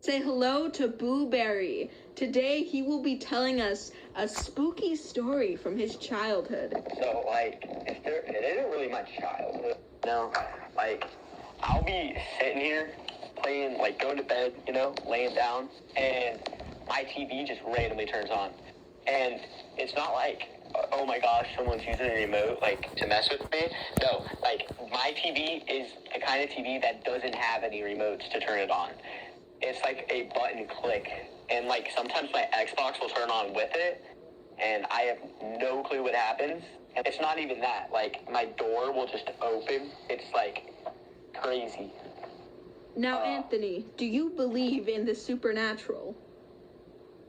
Say hello to Blueberry. Today he will be telling us a spooky story from his childhood. So, like, it isn't really my childhood. Like, I'll be sitting here playing, like, going to bed, laying down, and my TV just randomly turns on. And it's not like, oh my gosh, someone's using a remote, like, to mess with me. No, like, my TV is the kind of TV that doesn't have any remotes to turn it on. It's like a button click, and like sometimes my Xbox will turn on with it, and I have no clue what happens. And it's not even that, like my door will just open. It's like crazy. Now, Anthony, do you believe in the supernatural?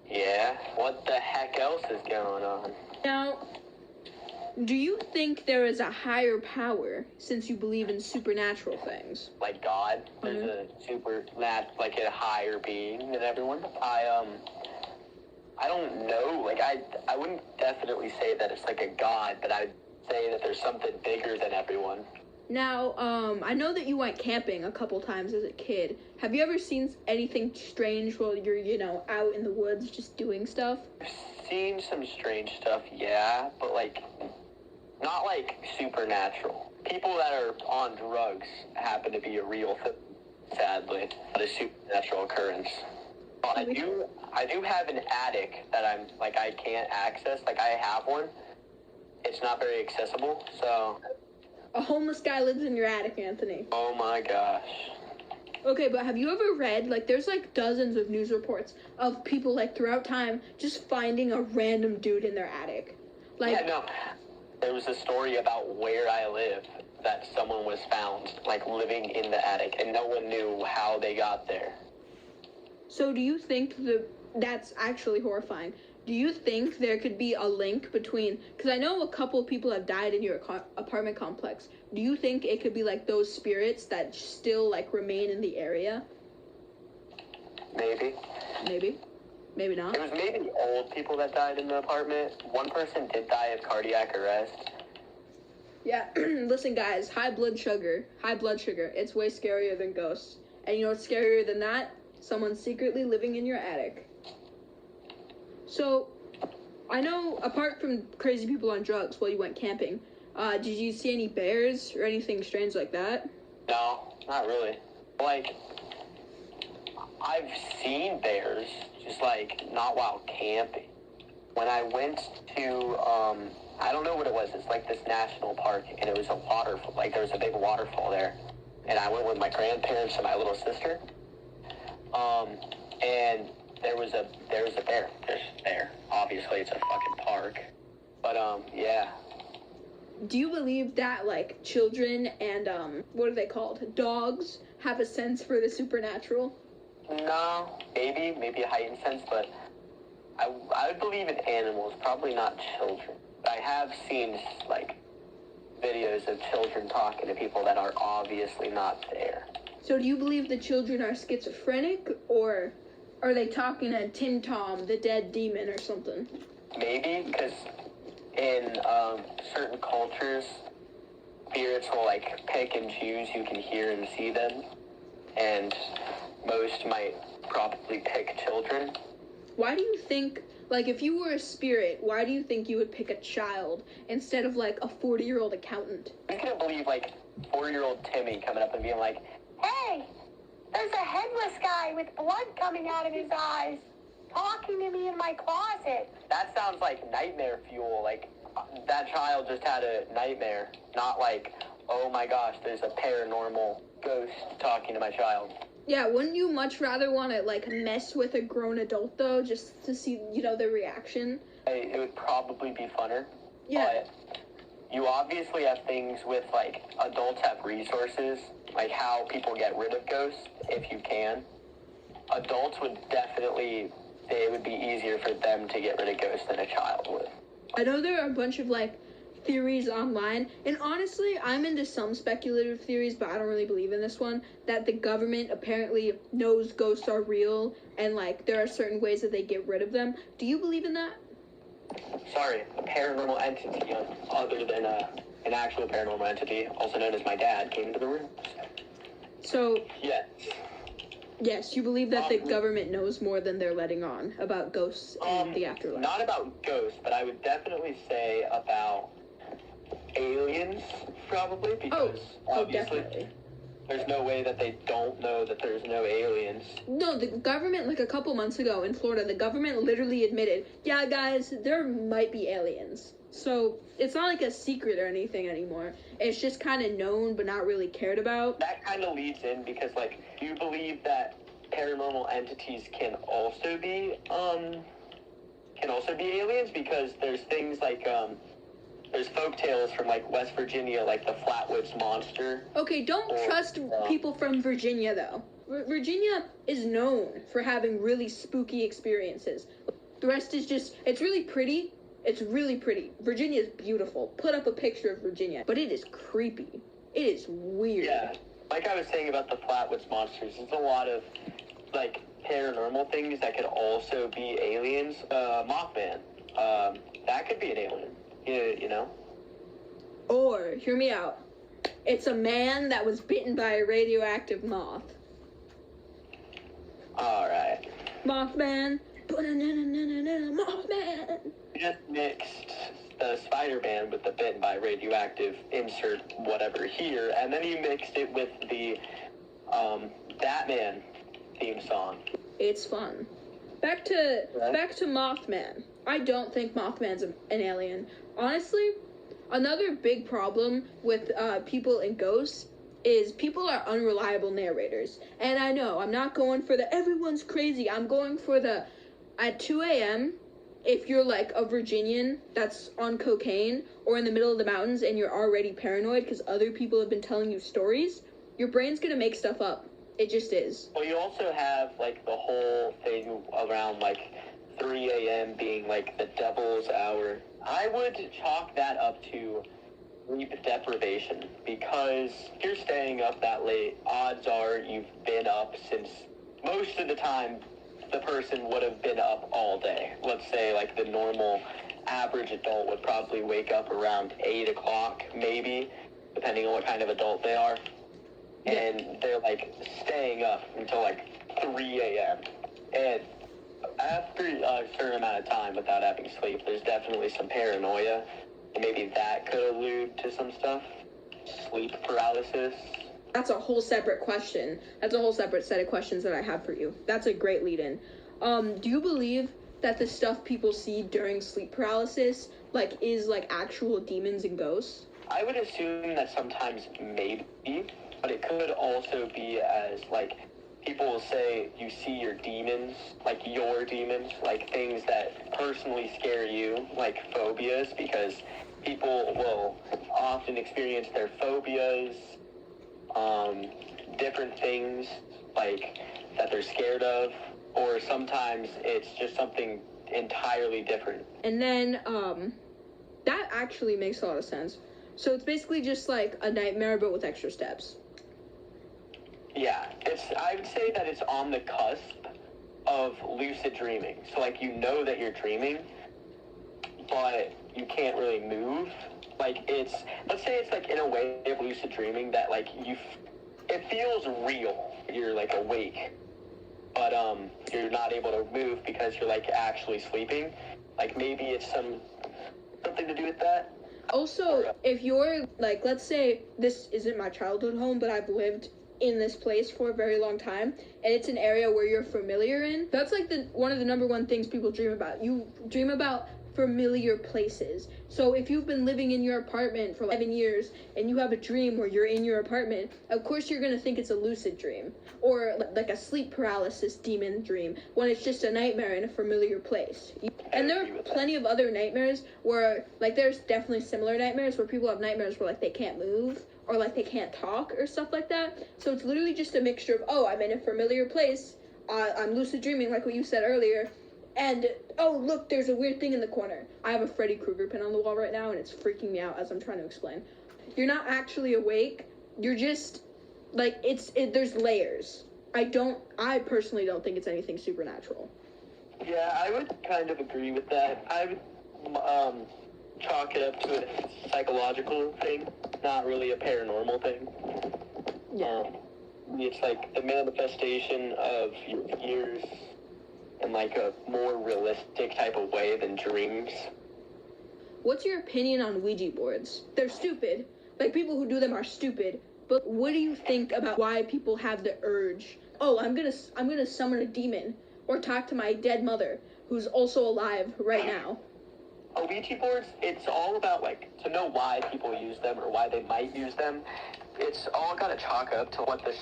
Yeah, what the heck else is going on? Now, do you think there is a higher power since you believe in supernatural things? Like God? There's a like a higher being than everyone? I don't know. Like, I wouldn't definitely say that it's like a God, but I'd say that there's something bigger than everyone. Now, I know that you went camping a couple times as a kid. Have you ever seen anything strange while you're, out in the woods just doing stuff? I've seen some strange stuff, yeah, but like, not like supernatural. People that are on drugs happen to be a real thing, sadly, not a supernatural occurrence. I do have an attic that I can't access. Like, I have one. It's not very accessible, so... A homeless guy lives in your attic, Anthony. Oh my gosh. Okay, but have you ever read, there's dozens of news reports of people, throughout time, just finding a random dude in their attic? Yeah, no. There was a story about where I live that someone was found, living in the attic, and no one knew how they got there. So do you think that's actually horrifying? Do you think there could be a link between, because I know a couple of people have died in your apartment complex. Do you think it could be those spirits that still remain in the area? Maybe. Maybe. Maybe not. It was maybe old people that died in the apartment. One person did die of cardiac arrest. Yeah, listen guys, high blood sugar. It's way scarier than ghosts. And you know what's scarier than that? Someone secretly living in your attic. So, I know apart from crazy people on drugs while you went camping, did you see any bears or anything strange like that? No, not really. I've seen bears, just not while camping. When I went to, I don't know what it was, it's this national park, and it was a waterfall, there was a big waterfall there. And I went with my grandparents and my little sister. And there was a bear. There's a bear. Obviously, it's a fucking park. But, yeah. Do you believe that, children and, what are they called? Dogs have a sense for the supernatural? No, maybe a heightened sense, but I would believe in animals, probably not children. I have seen, videos of children talking to people that are obviously not there. So do you believe the children are schizophrenic, or are they talking to Tim Tom, the dead demon, or something? Maybe, because in certain cultures, spirits will, pick and choose who can hear and see them, and most might probably pick children. Why do you think, if you were a spirit, why do you think you would pick a child instead of, a 40-year-old accountant? I couldn't believe, 4-year-old Timmy coming up and being like, "Hey, there's a headless guy with blood coming out of his eyes talking to me in my closet." That sounds like nightmare fuel. That child just had a nightmare. Not oh my gosh, there's a paranormal ghost talking to my child. Yeah, wouldn't you much rather want to, mess with a grown adult, though, just to see, their reaction? It would probably be funner. Yeah. But you obviously have things with, adults have resources, how people get rid of ghosts, if you can. Adults would definitely, it would be easier for them to get rid of ghosts than a child would. I know there are a bunch of, theories online, and honestly, I'm into some speculative theories, but I don't really believe in this one, that the government apparently knows ghosts are real, and, there are certain ways that they get rid of them. Do you believe in that? Sorry, a paranormal entity other than an actual paranormal entity, also known as my dad, came into the room. So... Yes. Yes, you believe that the government knows more than they're letting on about ghosts and the afterlife. Not about ghosts, but I would definitely say about aliens, probably, because obviously definitely. there's no way that they don't know that there's no aliens. No, the government, like a couple months ago in Florida, the government literally admitted, yeah, guys, there might be aliens. So it's not like a secret or anything anymore. It's just kind of known but not really cared about. That kind of leads in because, like, do you believe that paranormal entities can also be aliens? Because there's things like there's folk tales from like West Virginia, like the Flatwoods Monster. Okay, don't trust people from Virginia though. Virginia is known for having really spooky experiences. The rest is just, it's really pretty. It's really pretty. Virginia is beautiful. Put up a picture of Virginia. But it is creepy. It is weird. Yeah. Like I was saying about the Flatwoods Monsters, there's a lot of, like, paranormal things that could also be aliens. Mothman. That could be an alien. You know? Or, hear me out. It's a man that was bitten by a radioactive moth. Alright. Mothman. Mothman. You just mixed the Spider-Man with the bitten by radioactive insert whatever here, and then you mixed it with the Batman theme song. It's fun. Back to Mothman. I don't think Mothman's an alien. Honestly, another big problem with people and ghosts is people are unreliable narrators. And I know, I'm not going for the everyone's crazy. I'm going for the at 2 a.m., if you're like a Virginian that's on cocaine or in the middle of the mountains and you're already paranoid because other people have been telling you stories, your brain's gonna make stuff up. It just is. Well, you also have like the whole thing around like 3 a.m. being like the devil's hour. I would chalk that up to sleep deprivation, because if you're staying up that late, odds are you've been up since, most of the time, the person would have been up all day. Let's say like the normal average adult would probably wake up around 8 o'clock, maybe, depending on what kind of adult they are. And they're like staying up until like 3 a.m. And after a certain amount of time without having sleep, there's definitely some paranoia. And maybe that could allude to some stuff. Sleep paralysis. That's a whole separate question. That's a whole separate set of questions that I have for you. That's a great lead-in. Do you believe that the stuff people see during sleep paralysis, like, is, like, actual demons and ghosts? I would assume that sometimes maybe, but it could also be as, like, people will say you see your demons, like your demons, like things that personally scare you, like phobias, because people will often experience their phobias, different things like that they're scared of, or sometimes it's just something entirely different. And then that actually makes a lot of sense. So it's basically just like a nightmare but with extra steps. Yeah, I would say that it's on the cusp of lucid dreaming. So like you know that you're dreaming, but you can't really move. Like let's say it's like in a way of lucid dreaming that like it feels real. You're like awake, but you're not able to move because you're like actually sleeping. Like maybe it's something to do with that. Also, if you're like, let's say this isn't my childhood home, but I've lived in this place for a very long time, and it's an area where you're familiar in, that's like one of the number one things people dream about. You dream about familiar places. So if you've been living in your apartment for 11 years and you have a dream where you're in your apartment, of course you're gonna think it's a lucid dream or like a sleep paralysis demon dream when it's just a nightmare in a familiar place. And there are plenty of other nightmares where, like, there's definitely similar nightmares where people have nightmares where like they can't move or like they can't talk or stuff like that. So it's literally just a mixture of, oh, I'm in a familiar place, I'm lucid dreaming like what you said earlier, and, oh, look, there's a weird thing in the corner. I have a Freddy Krueger pin on the wall right now, and it's freaking me out as I'm trying to explain. You're not actually awake. You're just, like, there's layers. I personally don't think it's anything supernatural. Yeah, I would kind of agree with that. I would chalk it up to a psychological thing, not really a paranormal thing. Yeah. it's like the manifestation of your fears in like a more realistic type of way than dreams. What's your opinion on Ouija boards? They're stupid. Like, people who do them are stupid. But what do you think about why people have the urge? Oh, I'm gonna summon a demon or talk to my dead mother, who's also alive right now. Ouija boards, it's all about, like, to know why people use them or why they might use them. It's all got to chalk up to what the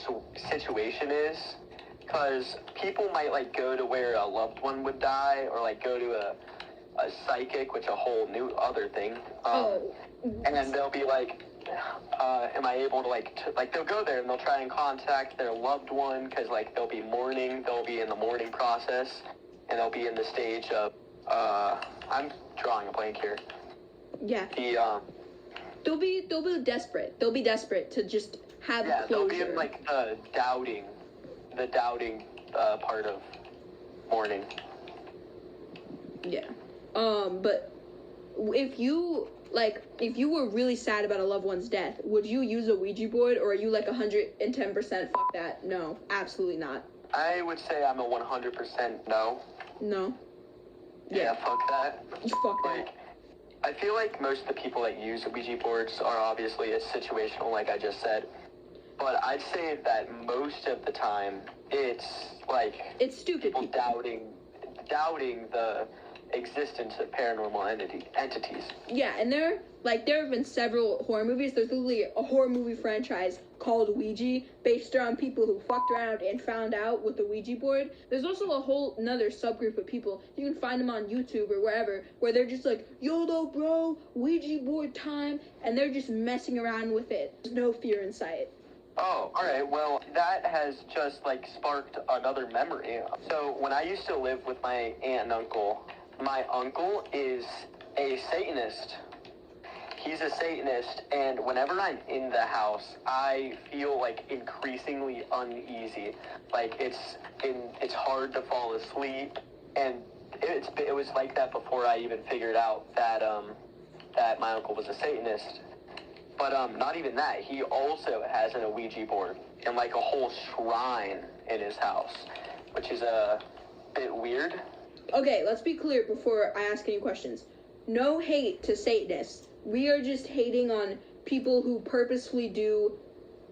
situation is. Because people might, like, go to where a loved one would die, or, like, go to a psychic, which a whole new other thing. And then they'll be like, am I able to, like, they'll go there and they'll try and contact their loved one, because, like, they'll be mourning, they'll be in the mourning process, and they'll be in the stage of, I'm drawing a blank here. Yeah. They'll be desperate. They'll be desperate to just have closure. They'll be in, like, the doubting part of mourning. Yeah. But if you were really sad about a loved one's death, would you use a Ouija board, or are you like 110% fuck that? No, absolutely not. I would say I'm a 100% no. No. Yeah, fuck that. Fuck that. Like, I feel like most of the people that use Ouija boards are obviously situational, like I just said. But I'd say that most of the time, it's like... It's stupid people doubting the existence of paranormal entities. Yeah, and there have been several horror movies. There's literally a horror movie franchise called Ouija, based on people who fucked around and found out with the Ouija board. There's also a whole another subgroup of people, you can find them on YouTube or wherever, where they're just like, YOLO bro, Ouija board time, and they're just messing around with it. There's no fear in sight. Oh, alright, well, that has just, like, sparked another memory. So, when I used to live with my aunt and uncle, my uncle is a Satanist. He's a Satanist, and whenever I'm in the house, I feel, like, increasingly uneasy. Like, it's hard to fall asleep, and it was like that before I even figured out that my uncle was a Satanist. But not even that. He also has an Ouija board and, like, a whole shrine in his house, which is a bit weird. Okay, let's be clear before I ask any questions. No hate to Satanists. We are just hating on people who purposefully do,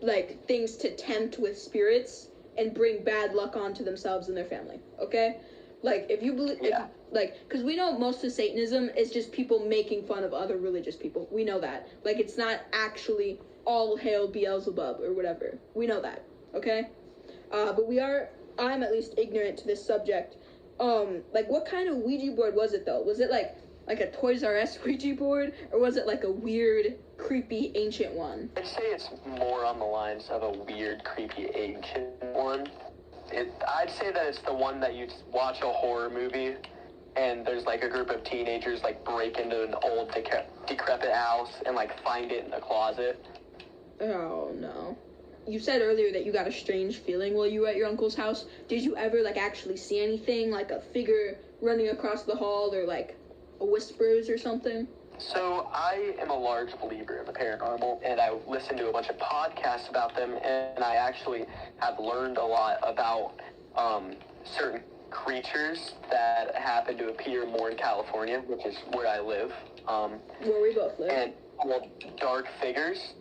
like, things to tempt with spirits and bring bad luck onto themselves and their family, okay? Like, if you believe... Yeah. Because we know most of Satanism is just people making fun of other religious people. We know that. Like, it's not actually all hail Beelzebub or whatever. We know that, okay? But I'm at least ignorant to this subject. Like, what kind of Ouija board was it, though? Was it, like a Toys R Us Ouija board? Or was it, like, a weird, creepy, ancient one? I'd say it's more on the lines of a weird, creepy, ancient one. I'd say that it's the one that you watch a horror movie, and there's, like, a group of teenagers, like, break into an old, decrepit house and, like, find it in the closet. Oh, no. You said earlier that you got a strange feeling while you were at your uncle's house. Did you ever, like, actually see anything, like a figure running across the hall, or, like, a whispers or something? So, I am a large believer in the paranormal, and I listen to a bunch of podcasts about them, and I actually have learned a lot about certain creatures that happen to appear more in California, which is where I live. Where we both live. And, well, dark figures,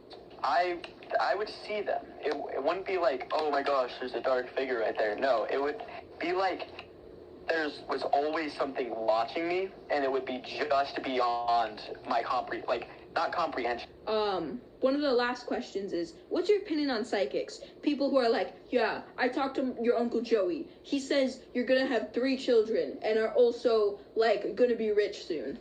I would see them. It wouldn't be like, oh my gosh, there's a dark figure right there. No, it would be like was always something watching me, and it would be just beyond my not comprehension. One of the last questions is, what's your opinion on psychics? People who are like, yeah, I talked to your Uncle Joey. He says you're gonna have 3 children and are also, like, gonna be rich soon.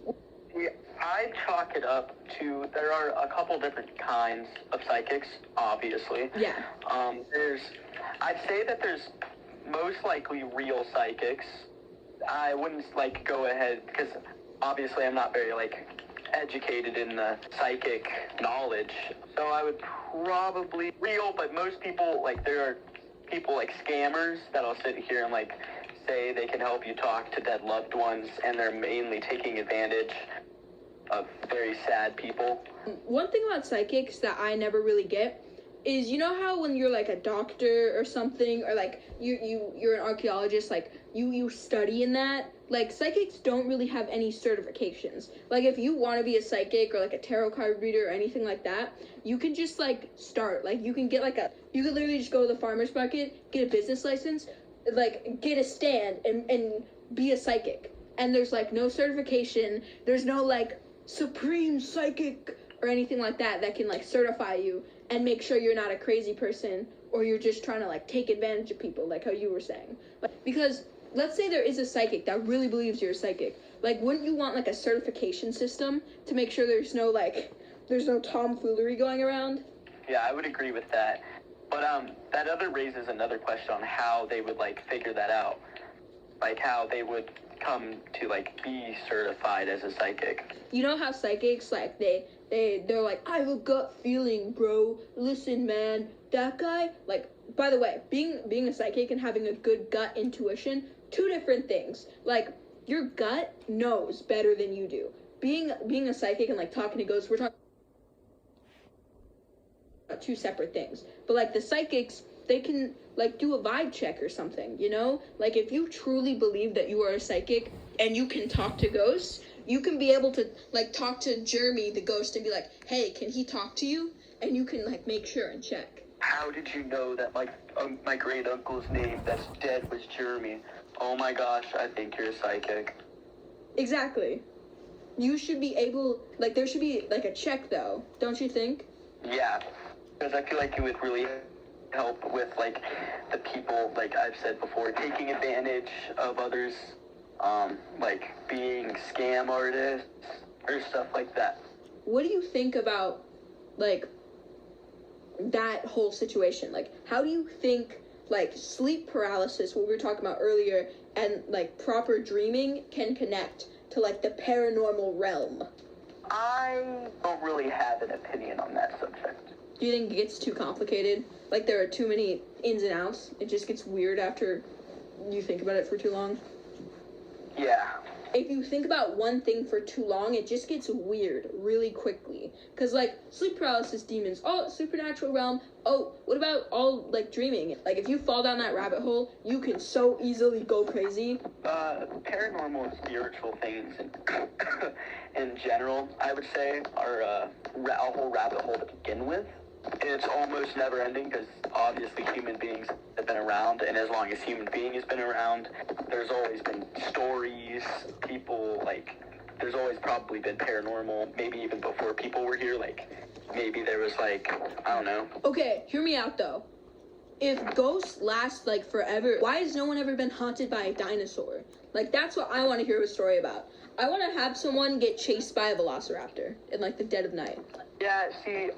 Yeah, I chalk it up to, there are a couple different kinds of psychics, obviously. Yeah. I'd say that there's most likely real psychics. I wouldn't, like, go ahead, because obviously I'm not very, like, educated in the psychic knowledge, so I would probably real, but most people, like, there are people like scammers that'll sit here and, like, say they can help you talk to dead loved ones, and they're mainly taking advantage of very sad people. One thing about psychics that I never really get, is, you know how when you're like a doctor or something, or like you're an archaeologist, like you study in that, like psychics don't really have any certifications. Like if you want to be a psychic or like a tarot card reader or anything like that, you can just like start, like you can get you could literally just go to the farmer's market, get a business license, like get a stand and be a psychic. And there's like no certification, there's no like supreme psychic or anything like that can like certify you and make sure you're not a crazy person, or you're just trying to like take advantage of people, like how you were saying. Because let's say there is a psychic that really believes you're a psychic, like wouldn't you want like a certification system to make sure there's no tomfoolery going around? Yeah, I would agree with that. But that raises another question on how they would like figure that out, like how they would come to like be certified as a psychic. You know how psychics like they're like, I have a gut feeling, bro. Listen, man, that guy, like, by the way, being a psychic and having a good gut intuition, two different things. Like, your gut knows better than you do. Being a psychic and like talking to ghosts, we're talking about two separate things. But like the psychics, they can like do a vibe check or something, you know? Like if you truly believe that you are a psychic and you can talk to ghosts, you can be able to like talk to Jeremy the ghost and be like, hey, can he talk to you? And you can like make sure and check. How did you know that my great uncle's name that's dead was Jeremy? Oh my gosh, I think you're a psychic. Exactly. You should be able, like, there should be like a check though, don't you think? Yeah, because I feel like it would really help with like the people, like I've said before, taking advantage of others, like being scam artists or stuff like that. What do you think about like that whole situation? Like, how do you think like sleep paralysis, what we were talking about earlier, and like proper dreaming can connect to like the paranormal realm? I don't really have an opinion on that subject. Do you think it gets too complicated? Like there are too many ins and outs? It just gets weird after you think about it for too long? Yeah. If you think about one thing for too long, it just gets weird really quickly. Because, like, sleep paralysis, demons, oh, supernatural realm, oh, what about all, like, dreaming? Like, if you fall down that rabbit hole, you can so easily go crazy. Paranormal and spiritual things in general, I would say, are a whole rabbit hole to begin with. It's almost never ending because obviously human beings have been around, and as long as human being has been around, there's always been stories, people, like, there's always probably been paranormal, maybe even before people were here, like, maybe there was, like, I don't know. Okay, hear me out, though. If ghosts last, like, forever, why has no one ever been haunted by a dinosaur? Like, that's what I want to hear a story about. I want to have someone get chased by a velociraptor in, like, the dead of night. Yeah, see,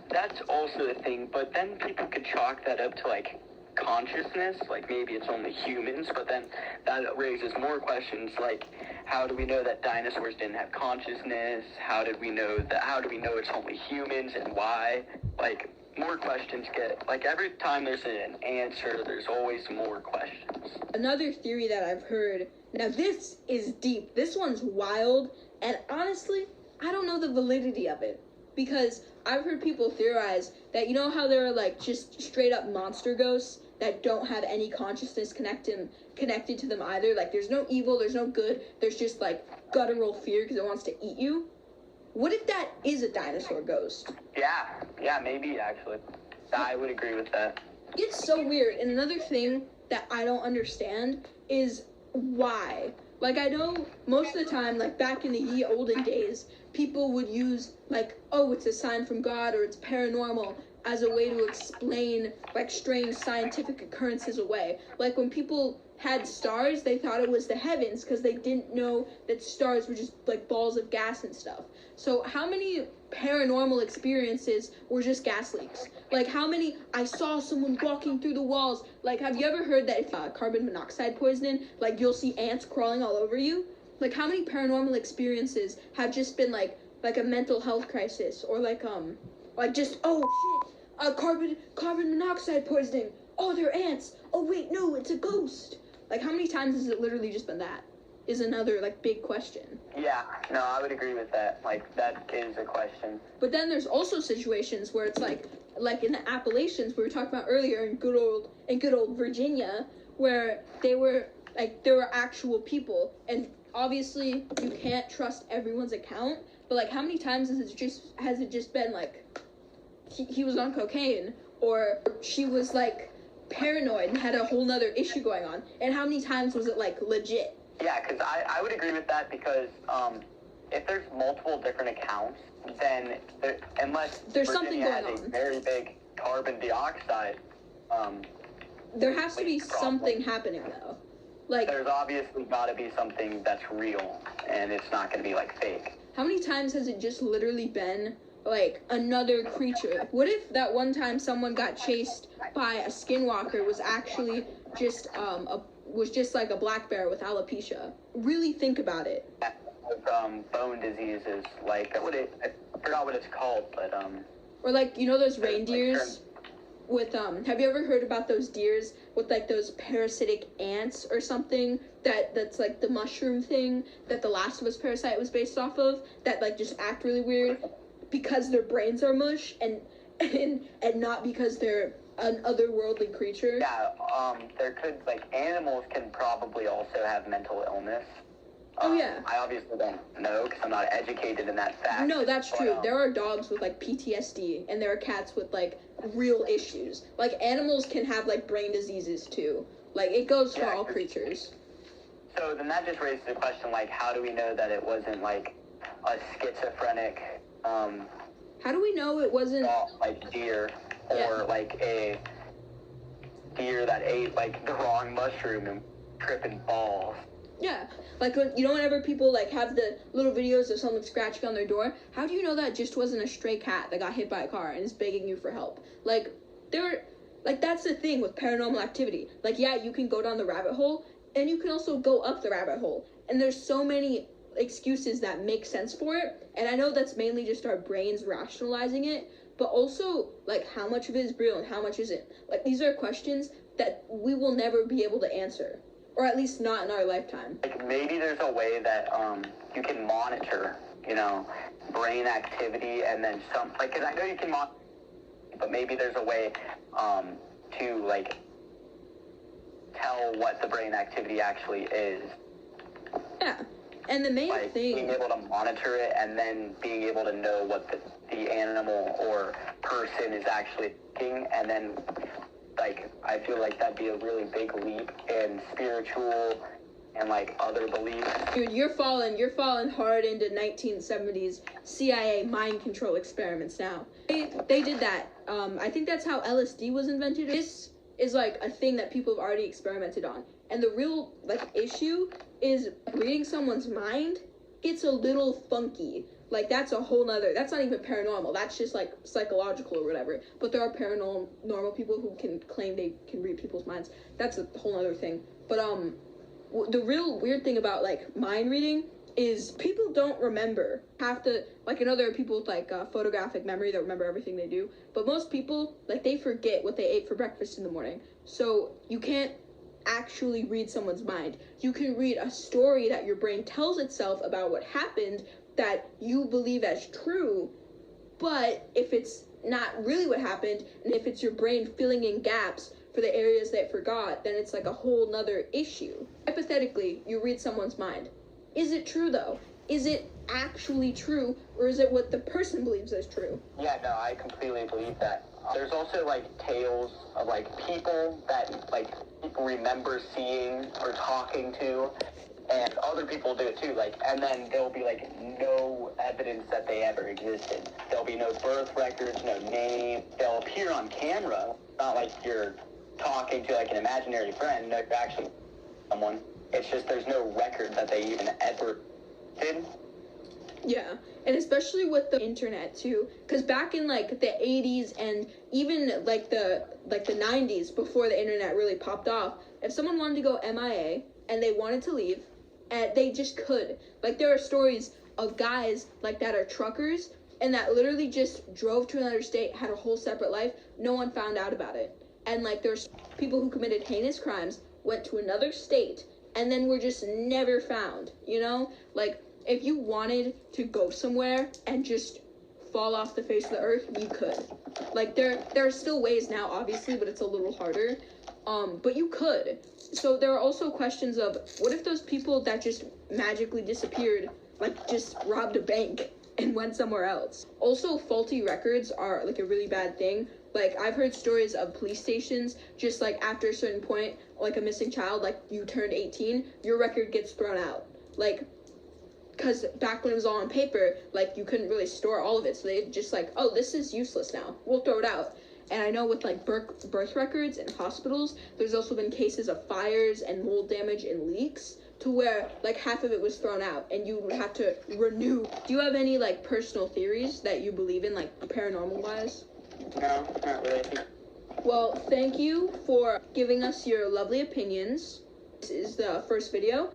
that's also the thing, but then people could chalk that up to, like, consciousness, like maybe it's only humans, but then that raises more questions, like how do we know that dinosaurs didn't have consciousness? How do we know it's only humans, and why? Like, more questions get, like, every time there's an answer, there's always more questions. Another theory that I've heard, now this is deep, this one's wild, and honestly, I don't know the validity of it. Because I've heard people theorize that, you know how there are, like, just straight-up monster ghosts that don't have any consciousness connected to them either? Like, there's no evil, there's no good, there's just, like, guttural fear because it wants to eat you? What if that is a dinosaur ghost? Yeah, maybe, actually. I would agree with that. It's so weird. And another thing that I don't understand is why. Like, I know most of the time, like, back in the ye olden days, people would use, like, oh, it's a sign from God or it's paranormal as a way to explain, like, strange scientific occurrences away. Like, when people had stars, they thought it was the heavens because they didn't know that stars were just, like, balls of gas and stuff. So how many paranormal experiences were just gas leaks? Like, how many, I saw someone walking through the walls. Like, have you ever heard that if carbon monoxide poisoning, like, you'll see ants crawling all over you? Like, how many paranormal experiences have just been, like a mental health crisis, or, like just, oh, shit, carbon monoxide poisoning, oh, they're ants, oh, wait, no, it's a ghost. Like, how many times has it literally just been that? Is another, like, big question. Yeah, no, I would agree with that. Like, that is a question. But then there's also situations where it's like like in the Appalachians we were talking about earlier in good old Virginia, where there were actual people, and obviously you can't trust everyone's account, but like how many times has it just been like he was on cocaine, or she was like paranoid and had a whole nother issue going on, and how many times was it like legit? Yeah, because I would agree with that, because if there's multiple different accounts, then unless there's Virginia something going has on. A very big carbon dioxide, there has to be problem. something happening though. Like there's obviously got to be something that's real, and it's not going to be like fake. How many times has it just literally been like another creature? What if that one time someone got chased by a skinwalker was actually just like a black bear with alopecia? Really think about it. Bone diseases, like I forgot what it's called, but or like, you know those reindeers with have you ever heard about those deers with like those parasitic ants or something, that's like the mushroom thing that the Last of Us parasite was based off of, that like just act really weird because their brains are mush, and not because they're an otherworldly creature? Yeah, there could, like, animals can probably also have mental illness. Oh yeah. I obviously don't know because I'm not educated in that fact. No, that's true. There are dogs with like PTSD, and there are cats with like real issues. Like animals can have like brain diseases too. Like it goes for all creatures. So then that just raises the question, like, how do we know that it wasn't like a schizophrenic how do we know it wasn't like deer, or like a deer that ate like the wrong mushroom and tripping balls? Yeah, like whenever people like have the little videos of someone scratching on their door, how do you know that just wasn't a stray cat that got hit by a car and is begging you for help? Like that's the thing with paranormal activity. Like, yeah, you can go down the rabbit hole, and you can also go up the rabbit hole, and there's so many excuses that make sense for it. And I know that's mainly just our brains rationalizing it, but also like how much of it is real and how much isn't. Like these are questions that we will never be able to answer. Or at least not in our lifetime. Like maybe there's a way that you can monitor, brain activity, and then because I know you can monitor, but maybe there's a way to like tell what the brain activity actually is. Yeah, and the main thing, being able to monitor it and then being able to know what the animal or person is actually thinking, and then. Like, I feel like that'd be a really big leap in spiritual and, like, other beliefs. Dude, you're falling hard into 1970s CIA mind control experiments now. They did that. I think that's how LSD was invented. This is, like, a thing that people have already experimented on. And the real, like, issue is reading someone's mind gets a little funky. Like, that's a whole nother, that's not even paranormal, that's just, like, psychological or whatever. But there are paranormal people who can claim they can read people's minds. That's a whole nother thing. But, the real weird thing about, like, mind reading is people don't remember. I know there are people with, like, photographic memory that remember everything they do. But most people, like, they forget what they ate for breakfast in the morning. So, you can't actually read someone's mind. You can read a story that your brain tells itself about what happened, that you believe as true, but if it's not really what happened, and if it's your brain filling in gaps for the areas that it forgot, then it's like a whole nother issue. Hypothetically, you read someone's mind. Is it true though? Is it actually true, or is it what the person believes is true? Yeah, no, I completely believe that. There's also like tales of like people that like people remember seeing or talking to, and other people do it too, like, and then there'll be, like, no evidence that they ever existed. There'll be no birth records, no name. They'll appear on camera, not like you're talking to, like, an imaginary friend. No, you're actually someone. It's just there's no record that they even ever did. Yeah, and especially with the internet, too, because back in, like, the 80s and even, like, the 90s, before the internet really popped off, if someone wanted to go MIA and they wanted to leave, and they just could. Like, there are stories of guys, like, that are truckers, and that literally just drove to another state, had a whole separate life, no one found out about it. And, like, there's people who committed heinous crimes, went to another state, and then were just never found, Like, if you wanted to go somewhere and just fall off the face of the earth, you could. Like, there are still ways now, obviously, but it's a little harder. But you could. So there are also questions of, what if those people that just magically disappeared, like, just robbed a bank and went somewhere else? Also, faulty records are, like, a really bad thing. Like, I've heard stories of police stations, just, like, after a certain point, like, a missing child, like, you turned 18, your record gets thrown out. Like, because back when it was all on paper, like, you couldn't really store all of it, so they just, like, oh, this is useless now, we'll throw it out. And I know with, like, birth records in hospitals, there's also been cases of fires and mold damage and leaks, to where, like, half of it was thrown out, and you would have to renew. Do you have any, like, personal theories that you believe in, like, paranormal-wise? No, not really. Well, thank you for giving us your lovely opinions. This is the first video.